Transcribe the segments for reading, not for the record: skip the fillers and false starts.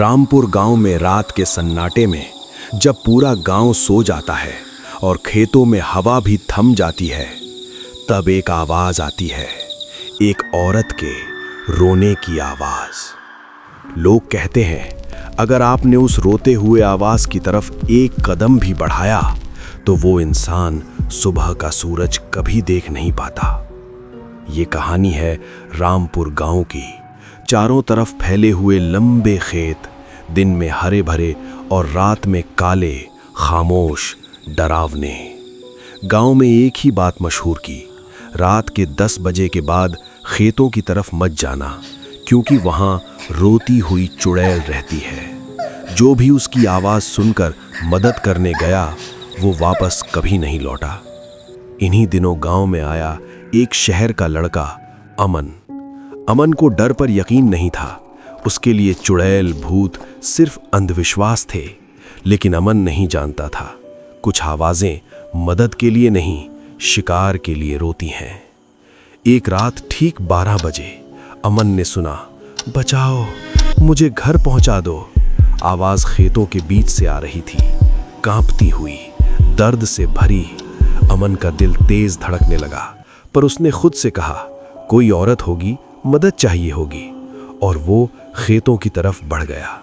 रामपुर गांव में रात के सन्नाटे में जब पूरा गांव सो जाता है और खेतों में हवा भी थम जाती है, तब एक आवाज आती है, एक औरत के रोने की आवाज। लोग कहते हैं अगर आपने उस रोते हुए आवाज की तरफ एक कदम भी बढ़ाया तो वो इंसान सुबह का सूरज कभी देख नहीं पाता। ये कहानी है रामपुर गांव की। चारों तरफ फैले हुए लंबे खेत, दिन में हरे भरे और रात में काले, खामोश, डरावने। गांव में एक ही बात मशहूर की, रात के 10 बजे के बाद खेतों की तरफ मत जाना, क्योंकि वहां रोती हुई चुड़ैल रहती है। जो भी उसकी आवाज सुनकर मदद करने गया वो वापस कभी नहीं लौटा। इन्हीं दिनों गांव में आया एक शहर का लड़का, अमन। अमन को डर पर यकीन नहीं था। उसके लिए चुड़ैल, भूत सिर्फ अंधविश्वास थे। लेकिन अमन नहीं जानता था, कुछ आवाजें मदद के लिए नहीं, शिकार के लिए रोती हैं। एक रात ठीक 12 बजे अमन ने सुना, बचाओ, मुझे घर पहुंचा दो। आवाज खेतों के बीच से आ रही थी, कांपती हुई, दर्द से भरी। अमन का दिल तेज धड़कने लगा, पर उसने खुद से कहा, कोई औरत होगी, मदद चाहिए होगी। और वो खेतों की तरफ बढ़ गया।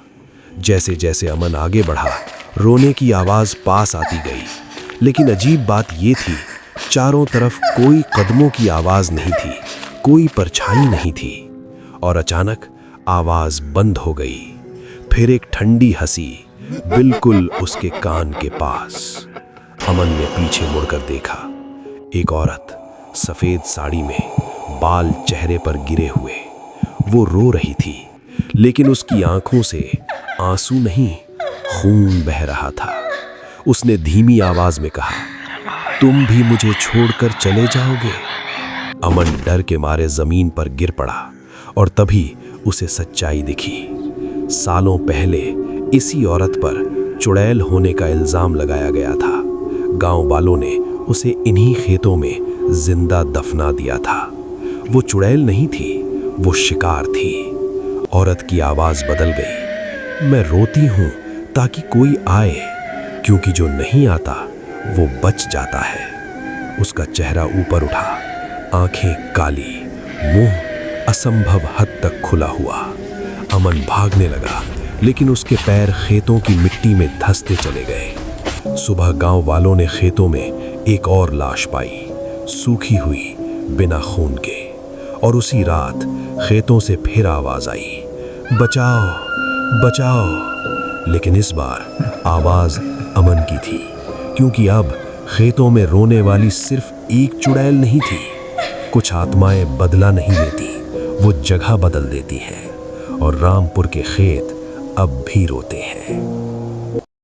जैसे जैसे अमन आगे बढ़ा, रोने की आवाज पास आती गई। लेकिन अजीब बात ये थी, चारों तरफ कोई कदमों की आवाज नहीं थी, कोई परछाई नहीं थी। और अचानक आवाज बंद हो गई। फिर एक ठंडी हंसी, बिल्कुल उसके कान के पास। अमन ने पीछे मुड़कर देखा, एक औरत सफेद साड़ी में, बाल चेहरे पर गिरे हुए। वो रो रही थी, लेकिन उसकी आंखों से आंसू नहीं, खून बह रहा था। उसने धीमी आवाज में कहा, तुम भी मुझे छोड़कर चले जाओगे? अमन डर के मारे जमीन पर गिर पड़ा और तभी उसे सच्चाई दिखी। सालों पहले इसी औरत पर चुड़ैल होने का इल्जाम लगाया गया था। गांव वालों ने उसे इन्हीं खेतों में जिंदा दफना दिया था। वो चुड़ैल नहीं थी, वो शिकार थी। औरत की आवाज बदल गई, मैं रोती हूं ताकि कोई आए, क्योंकि जो नहीं आता वो बच जाता है। उसका चेहरा ऊपर उठा, आंखें काली, मुंह असंभव हद तक खुला हुआ। अमन भागने लगा, लेकिन उसके पैर खेतों की मिट्टी में धंसते चले गए। सुबह गांव वालों ने खेतों में एक और लाश पाई, सूखी हुई, बिना खून के। और उसी रात खेतों से फिर आवाज आई, बचाओ, बचाओ। लेकिन इस बार आवाज अमन की थी, क्योंकि अब खेतों में रोने वाली सिर्फ एक चुड़ैल नहीं थी। कुछ आत्माएं बदला नहीं लेती, वो जगह बदल देती हैं। और रामपुर के खेत अब भी रोते हैं।